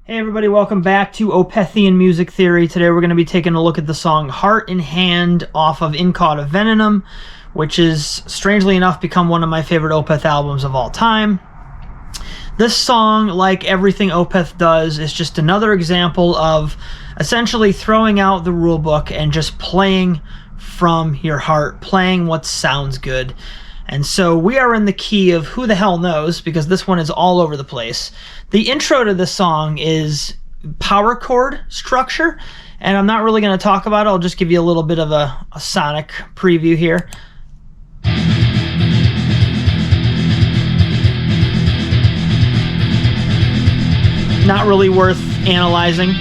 Hey everybody, welcome back to OPETHIAN Music Theory. Today we're going to be taking a look at the song Heart in Hand off of In Cauda Venenum, which is, strangely enough, become one of my favorite Opeth albums of all time. This song, like everything Opeth does, is just another example of essentially throwing out the rulebook and just playing from your heart, playing what sounds good. And so we are in the key of Who the Hell Knows, because this one is all over the place. The intro to this song is power chord structure, and I'm not really going to talk about it. I'll just give you a little bit of a sonic preview here. Not really worth analyzing.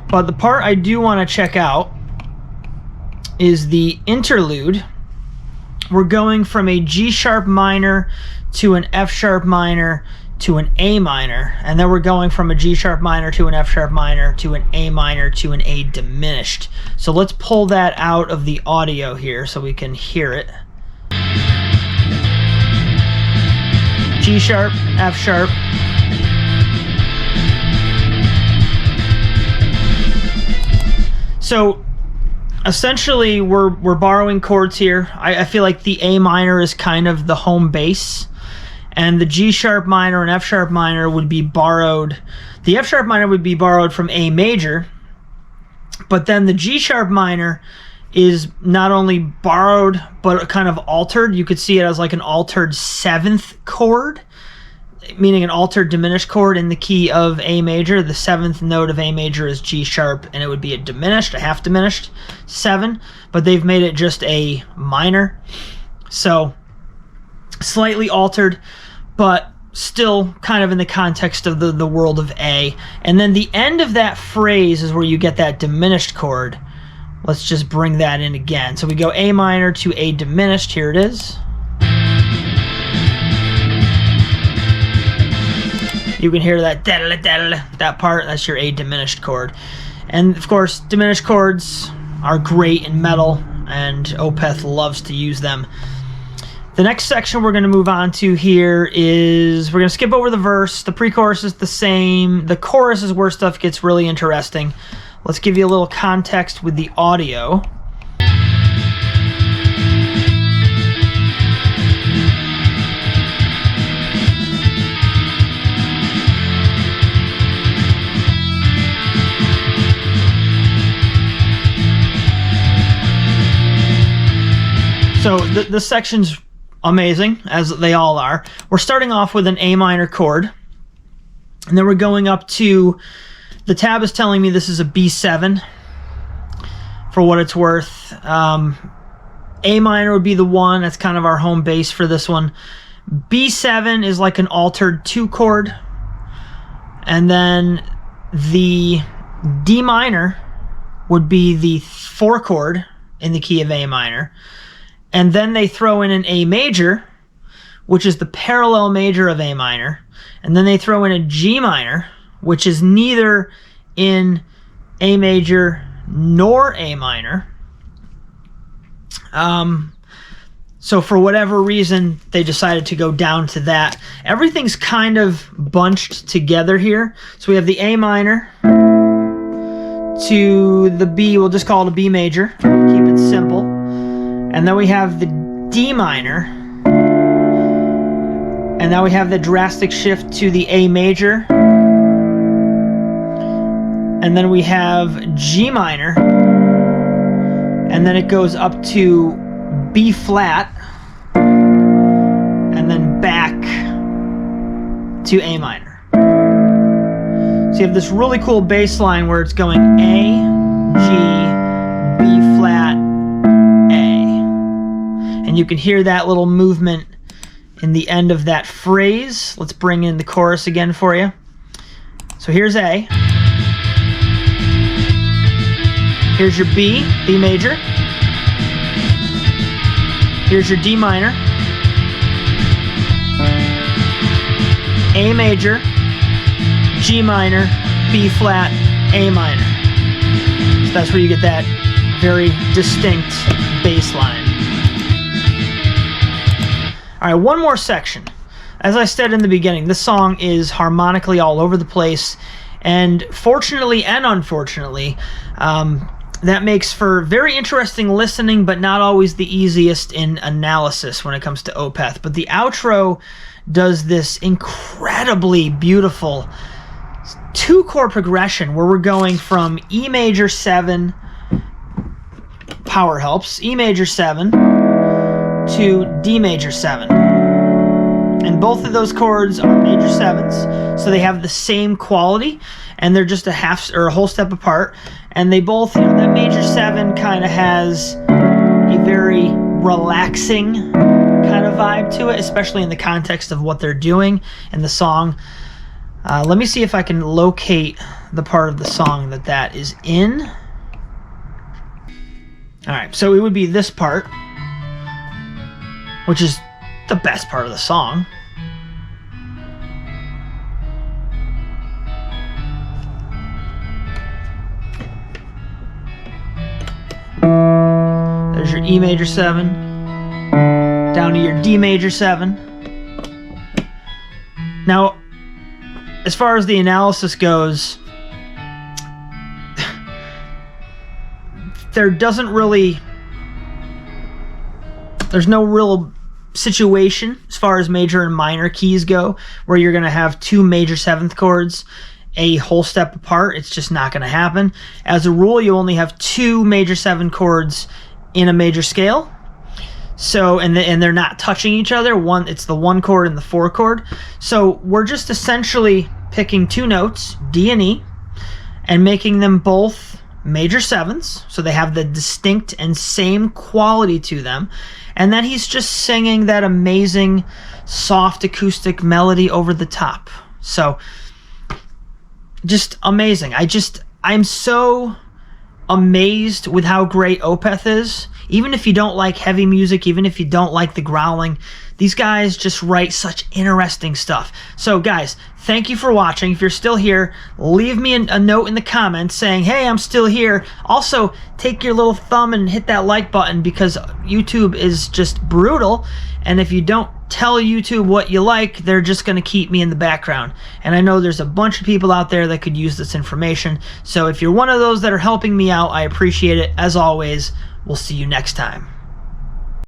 But the part I do want to check out is the interlude. We're going from a G sharp minor to an F sharp minor to an A minor, and then we're going from a G sharp minor to an F sharp minor to an A minor to an A diminished. So let's pull that out of the audio here so we can hear it. G sharp, F sharp. So essentially, we're borrowing chords here. I feel like the A minor is kind of the home base, and the G sharp minor and F sharp minor would be borrowed. The F sharp minor would be borrowed from A major, but then the G sharp minor is not only borrowed but kind of altered. You could see it as like an altered seventh chord, meaning an altered diminished chord in the key of A major. The seventh note of A major is G sharp, and it would be a diminished, a half diminished 7, but they've made it just a minor. So slightly altered, but still kind of in the context of the world of A. And then the end of that phrase is where you get that diminished chord. Let's just bring that in again. So we go A minor to A diminished. Here it is. You can hear that that part. That's your A diminished chord. And of course, diminished chords are great in metal, and Opeth loves to use them. The next section we're going to move on to here is, we're going to skip over the verse. The pre-chorus is the same. The chorus is where stuff gets really interesting. Let's give you a little context with the audio. So this section's amazing, as they all are. We're starting off with an A minor chord, and then we're going up to, the tab is telling me this is a B7, for what it's worth. A minor would be the 1, that's kind of our home base for this one. B7 is like an altered 2 chord, and then the D minor would be the 4 chord in the key of A minor. And then they throw in an A major, which is the parallel major of A minor. And then they throw in a G minor, which is neither in A major nor A minor. So for whatever reason, they decided to go down to that. Everything's kind of bunched together here. So we have the A minor to the B, we'll just call it a B major, keep it simple. And then we have the D minor, and now we have the drastic shift to the A major, and then we have G minor, and then it goes up to B flat, and then back to A minor. So you have this really cool bass line where it's going A, G, B flat, and you can hear that little movement in the end of that phrase. Let's bring in the chorus again for you. So here's A. Here's your B, B major. Here's your D minor. A major, G minor, B flat, A minor. So that's where you get that very distinct bass line. All right, one more section. as I said in the beginning, this song is harmonically all over the place, and fortunately and unfortunately, that makes for very interesting listening, but not always the easiest in analysis when it comes to Opeth. But the outro does this incredibly beautiful 2-chord progression where we're going from E major 7, power helps, E major 7 to D major 7. And both of those chords are major 7s, so they have the same quality, and they're just a half or a whole step apart. And they both, that major 7 kind of has a very relaxing kind of vibe to it, especially in the context of what they're doing in the song. Let me see if I can locate the part of the song that is in. Alright, so it would be this part, which is the best part of the song. There's your E major 7, down to your D major 7. Now, as far as the analysis goes, there's no real situation as far as major and minor keys go where you're going to have 2 major 7th chords a whole step apart. It's just not going to happen. As a rule, you only have 2 major 7 chords in a major scale. So, and they're not touching each other. It's the 1 chord and the 4 chord. So we're just essentially picking 2 notes, D and E, and making them both major 7s, so they have the distinct and same quality to them. And then he's just singing that amazing soft acoustic melody over the top. So just amazing. I'm so amazed with how great Opeth is. Even if you don't like heavy music, even if you don't like the growling, these guys just write such interesting stuff. So guys, thank you for watching. If you're still here, leave me a note in the comments saying, hey, I'm still here. Also, take your little thumb and hit that like button, because YouTube is just brutal. And if you don't tell YouTube what you like, they're just going to keep me in the background. And I know there's a bunch of people out there that could use this information. So if you're one of those that are helping me out, I appreciate it. As always, we'll see you next time.